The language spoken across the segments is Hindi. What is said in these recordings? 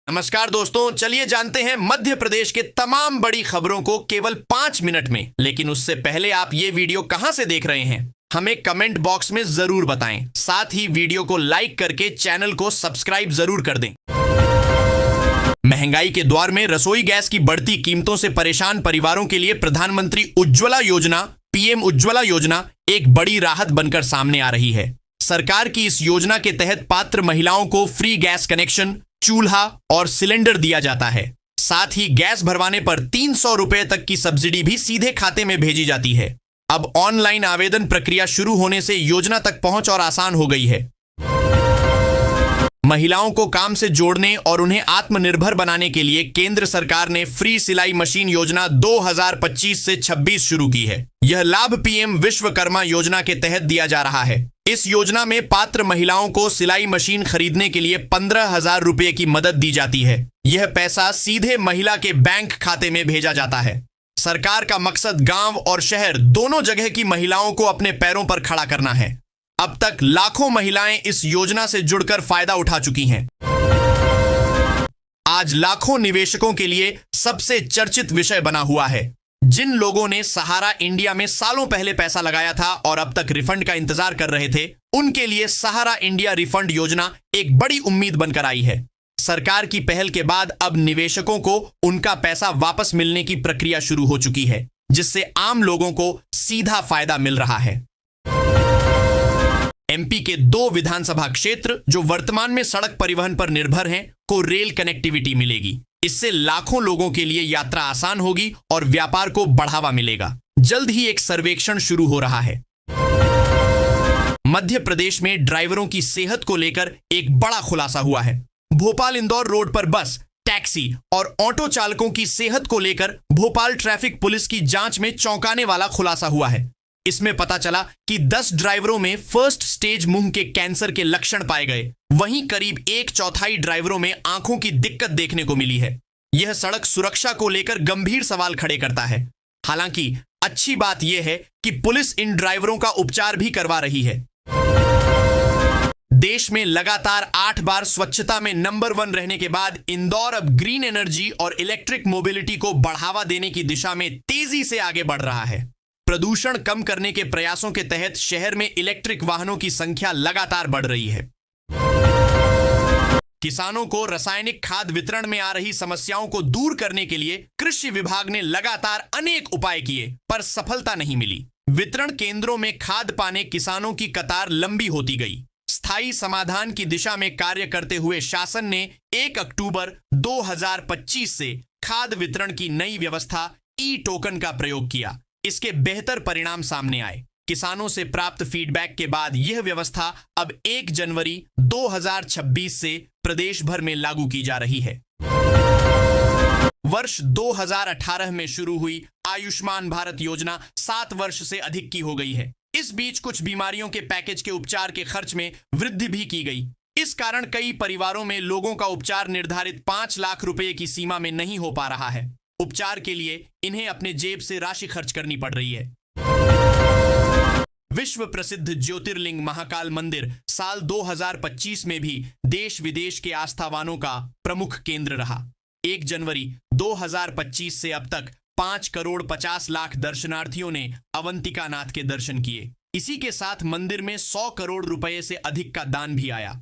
नमस्कार दोस्तों, चलिए जानते हैं मध्य प्रदेश के तमाम बड़ी खबरों को केवल 5 मिनट में। लेकिन उससे पहले आप ये वीडियो कहां से देख रहे हैं, हमें कमेंट बॉक्स में जरूर बताएं। साथ ही वीडियो को लाइक करके चैनल को सब्सक्राइब जरूर कर दें। महंगाई के दौर में रसोई गैस की बढ़ती कीमतों से परेशान परिवारों के लिए प्रधानमंत्री उज्ज्वला योजना पीएम उज्ज्वला योजना एक बड़ी राहत बनकर सामने आ रही है। सरकार की इस योजना के तहत पात्र महिलाओं को फ्री गैस कनेक्शन, चूल्हा और सिलेंडर दिया जाता है। साथ ही गैस भरवाने पर 300 रुपए तक की सब्सिडी भी सीधे खाते में भेजी जाती है। अब ऑनलाइन आवेदन प्रक्रिया शुरू होने से योजना तक पहुंच और आसान हो गई है। महिलाओं को काम से जोड़ने और उन्हें आत्मनिर्भर बनाने के लिए केंद्र सरकार ने फ्री सिलाई मशीन योजना 2025 से 26 शुरू की है। यह लाभ पीएम विश्वकर्मा योजना के तहत दिया जा रहा है। इस योजना में पात्र महिलाओं को सिलाई मशीन खरीदने के लिए 15,000 रुपए की मदद दी जाती है। यह पैसा सीधे महिला के बैंक खाते में भेजा जाता है। सरकार का मकसद गांव और शहर दोनों जगह की महिलाओं को अपने पैरों पर खड़ा करना है। अब तक लाखों महिलाएं इस योजना से जुड़कर फायदा उठा चुकी हैं। आज लाखों निवेशकों के लिए सबसे चर्चित विषय बना हुआ है। जिन लोगों ने सहारा इंडिया में सालों पहले पैसा लगाया था और अब तक रिफंड का इंतजार कर रहे थे, उनके लिए सहारा इंडिया रिफंड योजना एक बड़ी उम्मीद बनकर आई है। सरकार की पहल के बाद अब निवेशकों को उनका पैसा वापस मिलने की प्रक्रिया शुरू हो चुकी है, जिससे आम लोगों को सीधा फायदा मिल रहा है। एमपी के 2 विधानसभा क्षेत्र जो वर्तमान में सड़क परिवहन पर निर्भर हैं, को रेल कनेक्टिविटी मिलेगी। इससे लाखों लोगों के लिए यात्रा आसान होगी और व्यापार को बढ़ावा मिलेगा। जल्द ही एक सर्वेक्षण शुरू हो रहा है। मध्य प्रदेश में ड्राइवरों की सेहत को लेकर एक बड़ा खुलासा हुआ है। भोपाल इंदौर रोड पर बस, टैक्सी और ऑटो चालकों की सेहत को लेकर भोपाल ट्रैफिक पुलिस की जांच में चौंकाने वाला खुलासा हुआ है। इसमें पता चला कि 10 ड्राइवरों में फर्स्ट स्टेज मुंह के कैंसर के लक्षण पाए गए। वहीं करीब 1/4 ड्राइवरों में आंखों की दिक्कत देखने को मिली है। यह सड़क सुरक्षा को लेकर गंभीर सवाल खड़े करता है। हालांकि अच्छी बात यह है कि पुलिस इन ड्राइवरों का उपचार भी करवा रही है। देश में लगातार 8 बार स्वच्छता में नंबर 1 रहने के बाद इंदौर अब ग्रीन एनर्जी और इलेक्ट्रिक मोबिलिटी को बढ़ावा देने की दिशा में तेजी से आगे बढ़ रहा है। प्रदूषण कम करने के प्रयासों के तहत शहर में इलेक्ट्रिक वाहनों की संख्या लगातार बढ़ रही है। किसानों को रासायनिक खाद वितरण में आ रही समस्याओं को दूर करने के लिए कृषि विभाग ने लगातार अनेक उपाय किए, पर सफलता नहीं मिली। वितरण केंद्रों में खाद पाने किसानों की कतार लंबी होती गई। स्थायी समाधान की दिशा में कार्य करते हुए शासन ने 1 अक्टूबर 2025 से खाद वितरण की नई व्यवस्था ई टोकन का प्रयोग किया। इसके बेहतर परिणाम सामने आए। किसानों से प्राप्त फीडबैक के बाद यह व्यवस्था अब 1 जनवरी 2026 से प्रदेश भर में लागू की जा रही है। वर्ष 2018 में शुरू हुई आयुष्मान भारत योजना 7 वर्ष से अधिक की हो गई है। इस बीच कुछ बीमारियों के पैकेज के उपचार के खर्च में वृद्धि भी की गई। इस कारण कई परिवारों में लोगों का उपचार निर्धारित 5 लाख रुपए की सीमा में नहीं हो पा रहा है। उपचार के लिए इन्हें अपने जेब से राशि खर्च करनी पड़ रही है। विश्व प्रसिद्ध ज्योतिर्लिंग महाकाल मंदिर साल 2025 में भी देश विदेश के आस्थावानों का प्रमुख केंद्र रहा। 1 जनवरी 2025 से अब तक 5 करोड़ 50 लाख दर्शनार्थियों ने अवंतिका नाथ के दर्शन किए। इसी के साथ मंदिर में 100 करोड़ रुपए से अधिक का दान भी आया।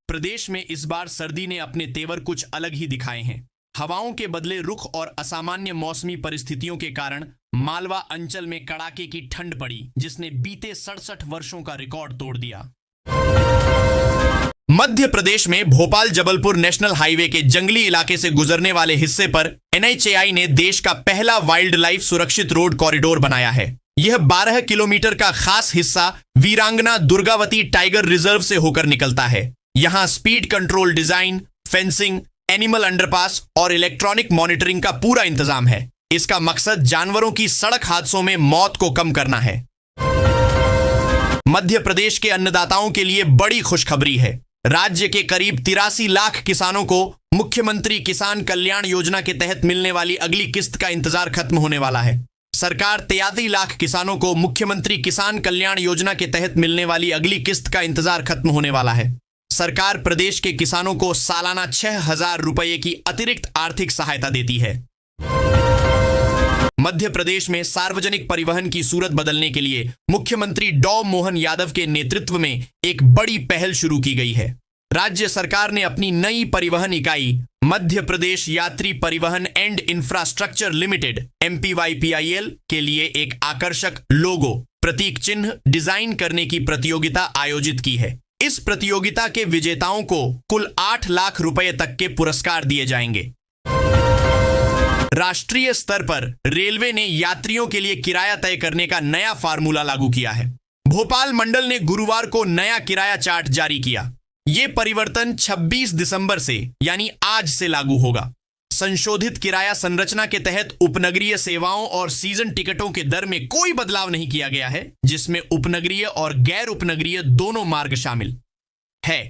प्रदेश में इस बार सर्दी ने अपने तेवर कुछ अलग ही दिखाए हैं। हवाओं के बदले रुख और असामान्य मौसमी परिस्थितियों के कारण मालवा अंचल में कड़ाके की ठंड पड़ी, जिसने बीते 67 वर्षों का रिकॉर्ड तोड़ दिया। मध्य प्रदेश में भोपाल जबलपुर नेशनल हाईवे के जंगली इलाके से गुजरने वाले हिस्से पर NHAI ने देश का पहला वाइल्ड लाइफ सुरक्षित रोड कॉरिडोर बनाया है। यह 12 किलोमीटर का खास हिस्सा वीरांगना दुर्गावती टाइगर रिजर्व से होकर निकलता है। यहां speed control design, fencing, animal underpass और इलेक्ट्रॉनिक मॉनिटरिंग का पूरा इंतजाम है। इसका मकसद जानवरों की सड़क हादसों में मौत को कम करना है। मध्य प्रदेश के अन्नदाताओं के लिए बड़ी खुशखबरी है। राज्य के करीब 83 लाख किसानों को मुख्यमंत्री किसान कल्याण योजना के तहत मिलने वाली अगली किस्त का इंतजार खत्म होने वाला है। सरकार 83 लाख किसानों को मुख्यमंत्री किसान कल्याण योजना के तहत मिलने वाली अगली किस्त का इंतजार खत्म होने वाला है। सरकार प्रदेश के किसानों को सालाना 6,000 रुपये की अतिरिक्त आर्थिक सहायता देती है। मध्य प्रदेश में सार्वजनिक परिवहन की सूरत बदलने के लिए मुख्यमंत्री डॉ मोहन यादव के नेतृत्व में एक बड़ी पहल शुरू की गई है। राज्य सरकार ने अपनी नई परिवहन इकाई मध्य प्रदेश यात्री परिवहन एंड इंफ्रास्ट्रक्चर लिमिटेड MPYPIL के लिए एक आकर्षक लोगो प्रतीक चिन्ह डिजाइन करने की प्रतियोगिता आयोजित की है। इस प्रतियोगिता के विजेताओं को कुल 8 लाख रुपए तक के पुरस्कार दिए जाएंगे। राष्ट्रीय स्तर पर रेलवे ने यात्रियों के लिए किराया तय करने का नया फार्मूला लागू किया है। भोपाल मंडल ने गुरुवार को नया किराया चार्ट जारी किया। ये परिवर्तन 26 दिसंबर से यानी आज से लागू होगा। संशोधित किराया संरचना के तहत उपनगरीय सेवाओं और सीजन टिकटों के दर में कोई बदलाव नहीं किया गया है, जिसमें उपनगरीय और गैर उपनगरीय दोनों मार्ग शामिल है।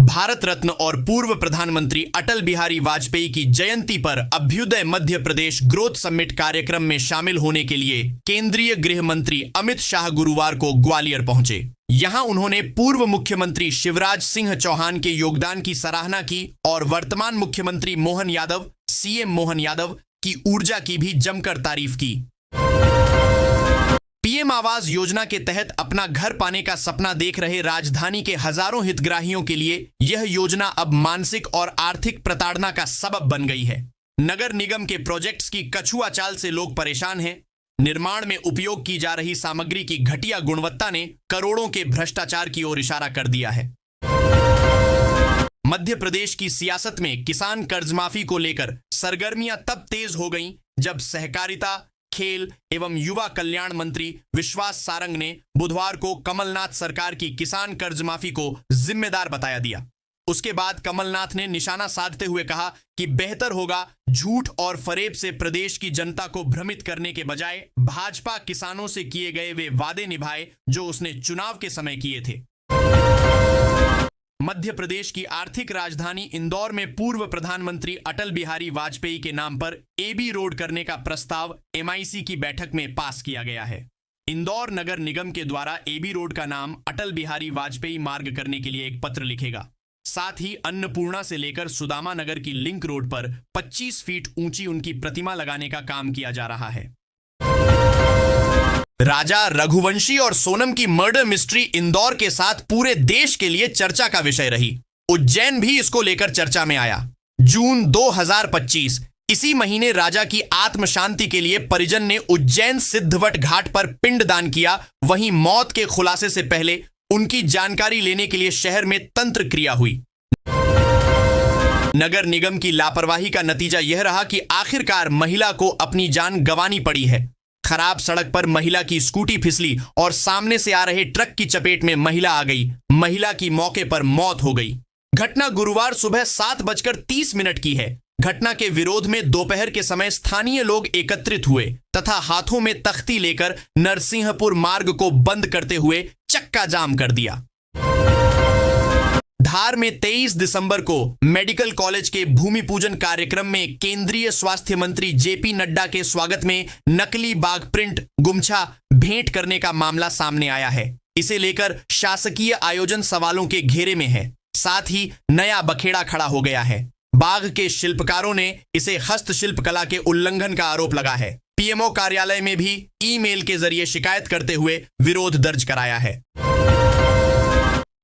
भारत रत्न और पूर्व प्रधानमंत्री अटल बिहारी वाजपेयी की जयंती पर अभ्युदय मध्य प्रदेश ग्रोथ समिट कार्यक्रम में शामिल होने के लिए केंद्रीय गृह मंत्री अमित शाह गुरुवार को ग्वालियर पहुंचे। यहां उन्होंने पूर्व मुख्यमंत्री शिवराज सिंह चौहान के योगदान की सराहना की और वर्तमान मुख्यमंत्री मोहन यादव, CM मोहन यादव की ऊर्जा की भी जमकर तारीफ की। PM आवास योजना के तहत अपना घर पाने का सपना देख रहे राजधानी के हजारों हितग्राहियों के लिए यह योजना अब मानसिक और आर्थिक प्रताड़ना का सबब बन गई है। नगर निगम के प्रोजेक्ट्स की कछुआ चाल से लोग परेशान हैं। निर्माण में उपयोग की जा रही सामग्री की घटिया गुणवत्ता ने करोड़ों के भ्रष्टाचार की ओर इशारा कर दिया है। मध्य प्रदेश की सियासत में किसान कर्ज माफी को लेकर सरगर्मियां तब तेज हो गईं जब सहकारिता, खेल एवं युवा कल्याण मंत्री विश्वास सारंग ने बुधवार को कमलनाथ सरकार की किसान कर्ज माफी को जिम्मेदार बताया दिया। उसके बाद कमलनाथ ने निशाना साधते हुए कहा कि बेहतर होगा झूठ और फरेब से प्रदेश की जनता को भ्रमित करने के बजाय भाजपा किसानों से किए गए वे वादे निभाए जो उसने चुनाव के समय किए थे। मध्य प्रदेश की आर्थिक राजधानी इंदौर में पूर्व प्रधानमंत्री अटल बिहारी वाजपेयी के नाम पर AB रोड करने का प्रस्ताव MIC की बैठक में पास किया गया है। इंदौर नगर निगम के द्वारा AB रोड का नाम अटल बिहारी वाजपेयी मार्ग करने के लिए एक पत्र लिखेगा। साथ ही अन्नपूर्णा से लेकर सुदामा नगर की लिंक रोड पर 25 फीट ऊंची उनकी प्रतिमा लगाने का काम किया जा रहा है। राजा रघुवंशी और सोनम की मर्डर मिस्ट्री इंदौर के साथ पूरे देश के लिए चर्चा का विषय रही। उज्जैन भी इसको लेकर चर्चा में आया। जून 2025 इसी महीने राजा की आत्म शांति के लिए परिजन ने उज्जैन सिद्धवट घाट पर पिंडदान किया। वहीं मौत के खुलासे से पहले उनकी जानकारी लेने के लिए शहर में तंत्र क्रिया हुई। नगर निगम की लापरवाही का नतीजा यह रहा कि आखिरकार महिला को अपनी जान गंवानी पड़ी है। खराब सड़क पर महिला की स्कूटी फिसली और सामने से आ रहे ट्रक की चपेट में महिला आ गई। महिला की मौके पर मौत हो गई। घटना गुरुवार सुबह 7:30 की है। घटना के विरोध में दोपहर के समय स्थानीय लोग एकत्रित हुए तथा हाथों में तख्ती लेकर नरसिंहपुर मार्ग को बंद करते हुए चक्का जाम कर दिया। धार में 23 दिसंबर को मेडिकल कॉलेज के भूमि पूजन कार्यक्रम में केंद्रीय स्वास्थ्य मंत्री JP नड्डा के स्वागत में नकली बाघ प्रिंट गुमछा भेंट करने का मामला सामने आया है। इसे लेकर शासकीय आयोजन सवालों के घेरे में है। साथ ही नया बखेड़ा खड़ा हो गया है। बाघ के शिल्पकारों ने इसे हस्तशिल्प कला के उल्लंघन का आरोप लगा है। PMO कार्यालय में भी ईमेल के जरिए शिकायत करते हुए विरोध दर्ज कराया है।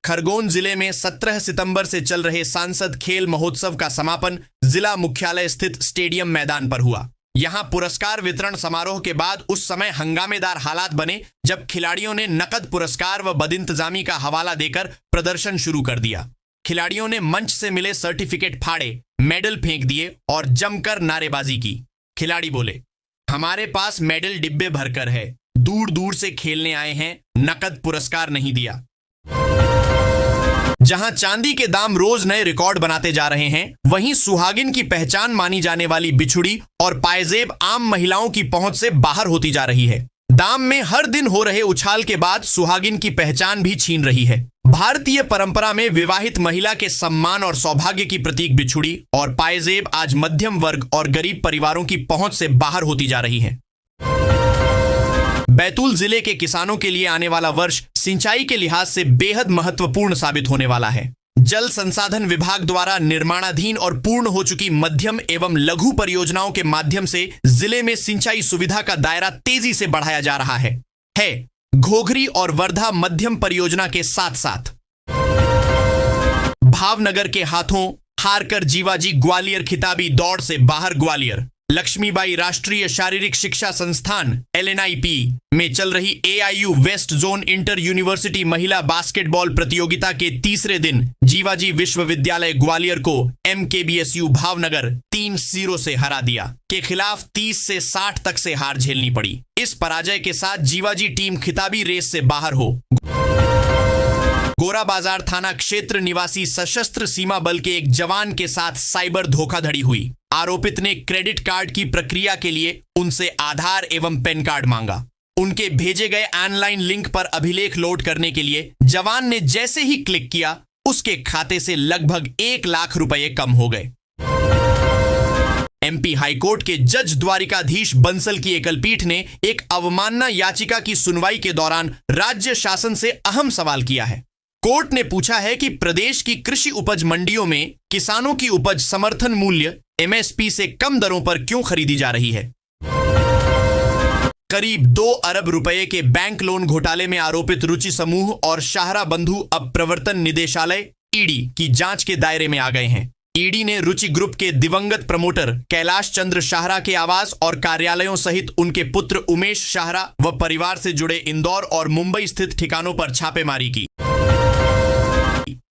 खरगोन जिले में 17 सितंबर से चल रहे सांसद खेल महोत्सव का समापन जिला मुख्यालय स्थित स्टेडियम मैदान पर हुआ। यहां पुरस्कार वितरण समारोह के बाद उस समय हंगामेदार हालात बने जब खिलाड़ियों ने नकद पुरस्कार व बदइंतजामी का हवाला देकर प्रदर्शन शुरू कर दिया। खिलाड़ियों ने मंच से मिले सर्टिफिकेट फाड़े, मेडल फेंक दिए और जमकर नारेबाजी की। खिलाड़ी बोले, हमारे पास मेडल डिब्बे भरकर है, दूर दूर से खेलने आए हैं, नकद पुरस्कार नहीं दिया। जहां चांदी के दाम रोज नए रिकॉर्ड बनाते जा रहे हैं, वहीं सुहागिन की पहचान मानी जाने वाली बिछुड़ी और पायजेब आम महिलाओं की पहुंच से बाहर होती जा रही है। दाम में हर दिन हो रहे उछाल के बाद सुहागिन की पहचान भी छीन रही है। भारतीय परंपरा में विवाहित महिला के सम्मान और सौभाग्य की प्रतीक बिछुड़ी और पायजेब आज मध्यम वर्ग और गरीब परिवारों की पहुंच से बाहर होती जा रही है। बैतूल जिले के किसानों के लिए आने वाला वर्ष सिंचाई के लिहाज से बेहद महत्वपूर्ण साबित होने वाला है। जल संसाधन विभाग द्वारा निर्माणाधीन और पूर्ण हो चुकी मध्यम एवं लघु परियोजनाओं के माध्यम से जिले में सिंचाई सुविधा का दायरा तेजी से बढ़ाया जा रहा है। घोघरी और वर्धा मध्यम परियोजना के साथ साथ भावनगर के हाथों हारकर जीवाजी ग्वालियर खिताबी दौड़ से बाहर ग्वालियर, लक्ष्मीबाई राष्ट्रीय शारीरिक शिक्षा संस्थान LNIP में चल रही AIU west zone inter university महिला बास्केटबॉल प्रतियोगिता के तीसरे दिन जीवाजी विश्वविद्यालय ग्वालियर को MKBSU भावनगर 3-0 से हरा दिया के खिलाफ 30 से 60 तक से हार झेलनी पड़ी। इस पराजय के साथ जीवाजी टीम खिताबी रेस से बाहर हो। गोरा बाजार थाना क्षेत्र निवासी सशस्त्र सीमा बल के एक जवान के साथ साइबर धोखाधड़ी हुई। आरोपित ने क्रेडिट कार्ड की प्रक्रिया के लिए उनसे आधार एवं पैन कार्ड मांगा। उनके भेजे गए ऑनलाइन लिंक पर अभिलेख लोड करने के लिए जवान ने जैसे ही क्लिक किया, उसके खाते से लगभग 1 लाख रुपए कम हो गए। MP हाईकोर्ट के जज द्वारिकाधीश बंसल की एकलपीठ ने एक अवमानना याचिका की सुनवाई के दौरान राज्य शासन से अहम सवाल किया है। कोर्ट ने पूछा है कि प्रदेश की कृषि उपज मंडियों में किसानों की उपज समर्थन मूल्य MSP से कम दरों पर क्यों खरीदी जा रही है। करीब 2 अरब रुपए के बैंक लोन घोटाले में आरोपित रुचि समूह और शाहरा बंधु अब प्रवर्तन निदेशालय ED की जांच के दायरे में आ गए हैं। ED ने रुचि ग्रुप के दिवंगत प्रमोटर कैलाश चंद्र शाहरा के आवास और कार्यालयों सहित उनके पुत्र उमेश शाहरा व परिवार से जुड़े इंदौर और मुंबई स्थित ठिकानों पर छापेमारी की।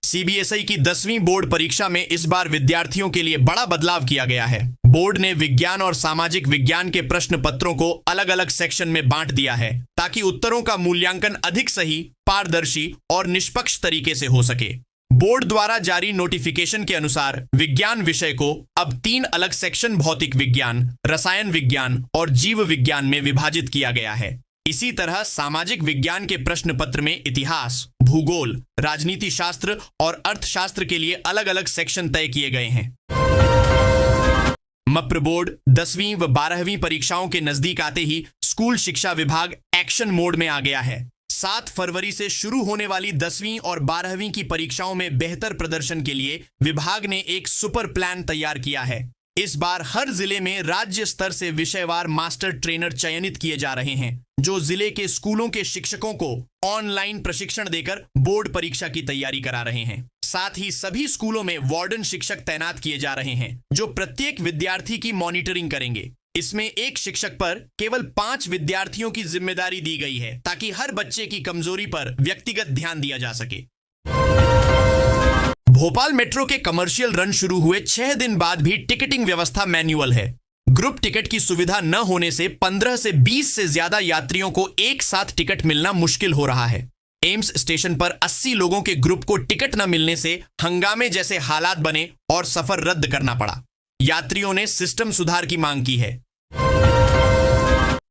CBSI की 10वीं बोर्ड परीक्षा में इस बार विद्यार्थियों के लिए बड़ा बदलाव किया गया है। बोर्ड ने विज्ञान और सामाजिक विज्ञान के प्रश्न पत्रों को अलग अलग सेक्शन में बांट दिया है ताकि उत्तरों का मूल्यांकन अधिक सही, पारदर्शी और निष्पक्ष तरीके से हो सके। बोर्ड द्वारा जारी नोटिफिकेशन के अनुसार विज्ञान विषय को अब 3 अलग सेक्शन भौतिक विज्ञान, रसायन विज्ञान और जीव विज्ञान में विभाजित किया गया है। इसी तरह सामाजिक विज्ञान के प्रश्न पत्र में इतिहास, भूगोल, राजनीति शास्त्र और अर्थशास्त्र के लिए अलग अलग सेक्शन तय किए गए हैं। मप्र बोर्ड 10वीं व 12वीं परीक्षाओं के नजदीक आते ही स्कूल शिक्षा विभाग एक्शन मोड में आ गया है। 7 फरवरी से शुरू होने वाली 10वीं और 12वीं की परीक्षाओं में बेहतर प्रदर्शन के लिए विभाग ने एक सुपर प्लान तैयार किया है। इस बार हर जिले में राज्य स्तर से विषयवार मास्टर ट्रेनर चयनित किए जा रहे हैं, जो जिले के स्कूलों के शिक्षकों को ऑनलाइन प्रशिक्षण देकर बोर्ड परीक्षा की तैयारी करा रहे हैं। साथ ही सभी स्कूलों में वार्डन शिक्षक तैनात किए जा रहे हैं, जो प्रत्येक विद्यार्थी की मॉनिटरिंग करेंगे। इसमें एक शिक्षक पर केवल 5 विद्यार्थियों की जिम्मेदारी दी गई है ताकि हर बच्चे की कमजोरी पर व्यक्तिगत ध्यान दिया जा सके। भोपाल मेट्रो के कमर्शियल रन शुरू हुए 6 दिन बाद भी टिकटिंग व्यवस्था मैन्युअल है। ग्रुप टिकट की सुविधा न होने से 15 से 20 से ज्यादा यात्रियों को एक साथ टिकट मिलना मुश्किल हो रहा है। एम्स स्टेशन पर 80 लोगों के ग्रुप को टिकट न मिलने से हंगामे जैसे हालात बने और सफर रद्द करना पड़ा। यात्रियों ने सिस्टम सुधार की मांग की है।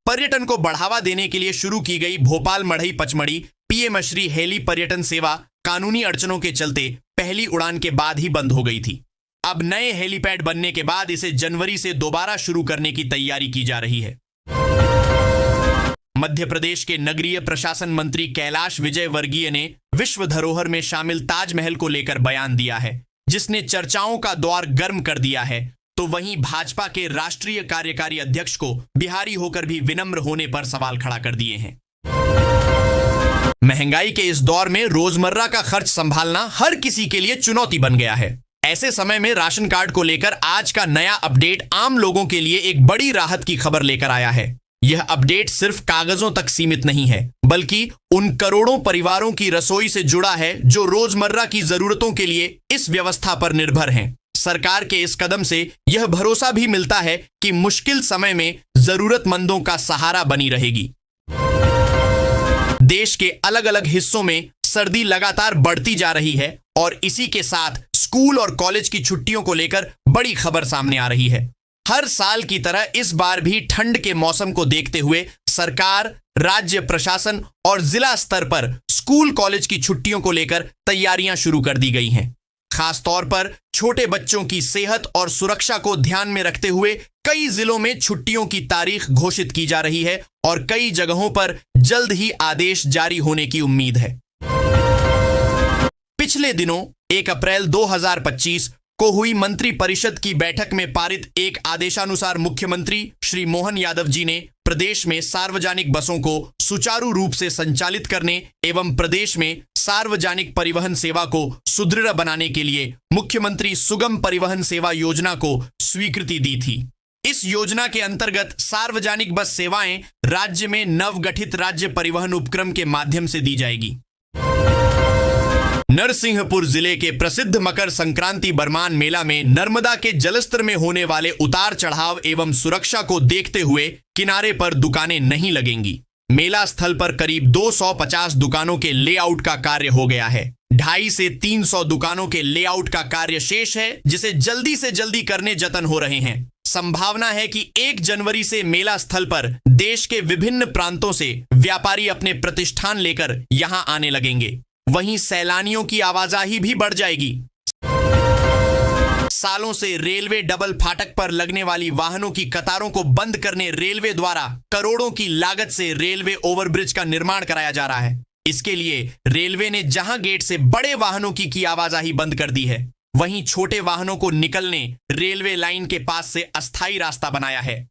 पर्यटन को बढ़ावा देने के लिए शुरू की गई भोपाल मढ़ई पचमढ़ी PM श्री हेली पर्यटन सेवा कानूनी अड़चनों के चलते पहली उड़ान के बाद ही बंद हो गई थी। अब नए हेलीपैड बनने के बाद इसे जनवरी से दोबारा शुरू करने की तैयारी की जा रही है। मध्य प्रदेश के नगरीय प्रशासन मंत्री कैलाश विजयवर्गीय ने विश्व धरोहर में शामिल ताजमहल को लेकर बयान दिया है, जिसने चर्चाओं का द्वार गर्म कर दिया है। तो वहीं भाजपा के राष्ट्रीय कार्यकारी अध्यक्ष को बिहारी होकर भी विनम्र होने पर सवाल खड़ा कर दिए हैं। महंगाई के इस दौर में रोजमर्रा का खर्च संभालना हर किसी के लिए चुनौती बन गया है। ऐसे समय में राशन कार्ड को लेकर आज का नया अपडेट आम लोगों के लिए एक बड़ी राहत की खबर लेकर आया है। यह अपडेट सिर्फ कागजों तक सीमित नहीं है, बल्कि उन करोड़ों परिवारों की रसोई से जुड़ा है जो रोजमर्रा की जरूरतों के लिए इस व्यवस्था पर निर्भर हैं। सरकार के इस कदम से यह भरोसा भी मिलता है कि मुश्किल समय में जरूरतमंदों का सहारा बनी रहेगी। देश के अलग अलग हिस्सों में सर्दी लगातार बढ़ती जा रही है और इसी के साथ स्कूल और कॉलेज की छुट्टियों को लेकर बड़ी खबर सामने आ रही है। हर साल की तरह इस बार भी ठंड के मौसम को देखते हुए सरकार, राज्य प्रशासन और जिला स्तर पर स्कूल कॉलेज की छुट्टियों को लेकर तैयारियां शुरू कर दी गई हैं। खास तौर पर छोटे बच्चों की सेहत और सुरक्षा को ध्यान में रखते हुए कई जिलों में छुट्टियों की तारीख घोषित की जा रही है और कई जगहों पर जल्द ही आदेश जारी होने की उम्मीद है। पिछले दिनों 1 अप्रैल 2025 को हुई मंत्रिपरिषद की बैठक में पारित एक आदेशानुसार मुख्यमंत्री श्री मोहन यादव जी ने प्रदेश में सार्वजनिक बसों को सुचारू रूप से संचालित करने एवं प्रदेश में सार्वजनिक परिवहन सेवा को सुदृढ़ बनाने के लिए मुख्यमंत्री सुगम परिवहन सेवा योजना को स्वीकृति दी थी। इस योजना के अंतर्गत सार्वजनिक बस सेवाएं राज्य में नवगठित राज्य परिवहन उपक्रम के माध्यम से दी जाएगी। नरसिंहपुर जिले के प्रसिद्ध मकर संक्रांति बरमान मेला में नर्मदा के जलस्तर में होने वाले उतार चढ़ाव एवं सुरक्षा को देखते हुए किनारे पर दुकानें नहीं लगेंगी। मेला स्थल पर करीब 250 दुकानों के लेआउट का कार्य हो गया है। 250 से 300 दुकानों के लेआउट का कार्य शेष है, जिसे जल्दी से जल्दी करने जतन हो रहे हैं। संभावना है कि 1 जनवरी से मेला स्थल पर देश के विभिन्न प्रांतों से व्यापारी अपने प्रतिष्ठान लेकर यहां आने लगेंगे। वहीं सैलानियों की आवाजाही भी बढ़ जाएगी। सालों से रेलवे डबल फाटक पर लगने वाली वाहनों की कतारों को बंद करने रेलवे द्वारा करोड़ों की लागत से रेलवे ओवरब्रिज का निर्माण कराया जा रहा है। इसके लिए रेलवे ने जहां गेट से बड़े वाहनों की आवाजाही बंद कर दी है, वहीं छोटे वाहनों को निकलने रेलवे लाइन के पास से अस्थायी रास्ता बनाया है।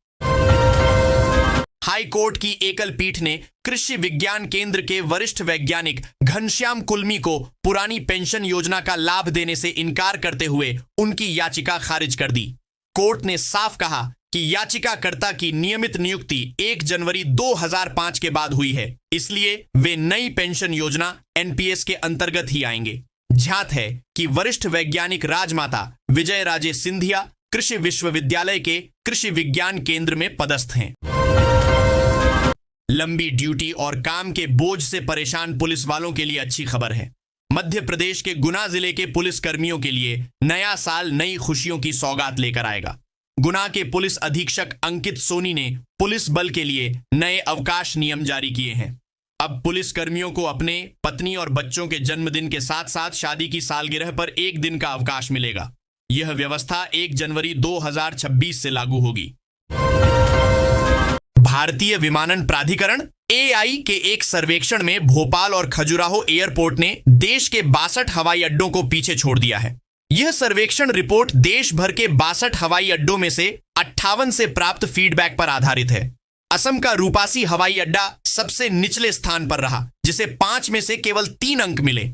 हाई कोर्ट की एकल पीठ ने कृषि विज्ञान केंद्र के वरिष्ठ वैज्ञानिक घनश्याम कुलमी को पुरानी पेंशन योजना का लाभ देने से इनकार करते हुए उनकी याचिका खारिज कर दी। कोर्ट ने साफ कहा कि याचिकाकर्ता की नियमित नियुक्ति 1 जनवरी 2005 के बाद हुई है, इसलिए वे नई पेंशन योजना एनपीएस के अंतर्गत ही आएंगे। ध्यात है कि वरिष्ठ वैज्ञानिक राजमाता विजय राजे सिंधिया कृषि विश्वविद्यालय के कृषि विज्ञान केंद्र में पदस्थ हैं। लंबी ड्यूटी और काम के बोझ से परेशान पुलिस वालों के लिए अच्छी खबर है। मध्य प्रदेश के गुना जिले के पुलिस कर्मियों के लिए नया साल नई खुशियों की सौगात लेकर आएगा। गुना के पुलिस अधीक्षक अंकित सोनी ने पुलिस बल के लिए नए अवकाश नियम जारी किए हैं। अब पुलिस कर्मियों को अपने पत्नी और बच्चों के जन्मदिन के साथ साथ शादी की सालगिरह पर 1 दिन का अवकाश मिलेगा। यह व्यवस्था 1 जनवरी 2026 से लागू होगी। भारतीय विमानन प्राधिकरण एआई के एक सर्वेक्षण में भोपाल और खजुराहो एयरपोर्ट ने देश के 62 हवाई अड्डों को पीछे छोड़ दिया है। यह सर्वेक्षण रिपोर्ट देश भर के 62 हवाई अड्डों में से 58 से प्राप्त फीडबैक पर आधारित है। असम का रूपासी हवाई अड्डा सबसे निचले स्थान पर रहा, जिसे 5 में से केवल 3 अंक मिले।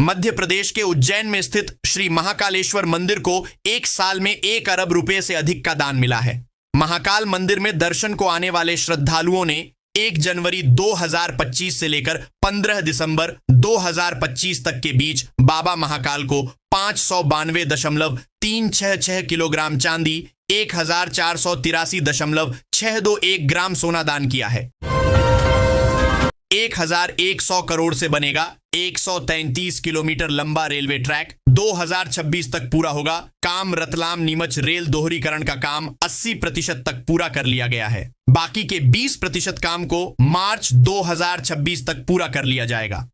मध्य प्रदेश के उज्जैन में स्थित श्री महाकालेश्वर मंदिर को 1 साल में 1 अरब रुपए से अधिक का दान मिला है। महाकाल मंदिर में दर्शन को आने वाले श्रद्धालुओं ने 1 जनवरी 2025 से लेकर 15 दिसंबर 2025 तक के बीच बाबा महाकाल को 592.366 किलोग्राम चांदी, 1483.621 ग्राम सोना दान किया है। 1100 करोड़ से बनेगा 133 किलोमीटर लंबा रेलवे ट्रैक 2026 तक पूरा होगा। काम रतलाम नीमच रेल दोहरीकरण का काम 80% तक पूरा कर लिया गया है। बाकी के 20% काम को मार्च 2026 तक पूरा कर लिया जाएगा।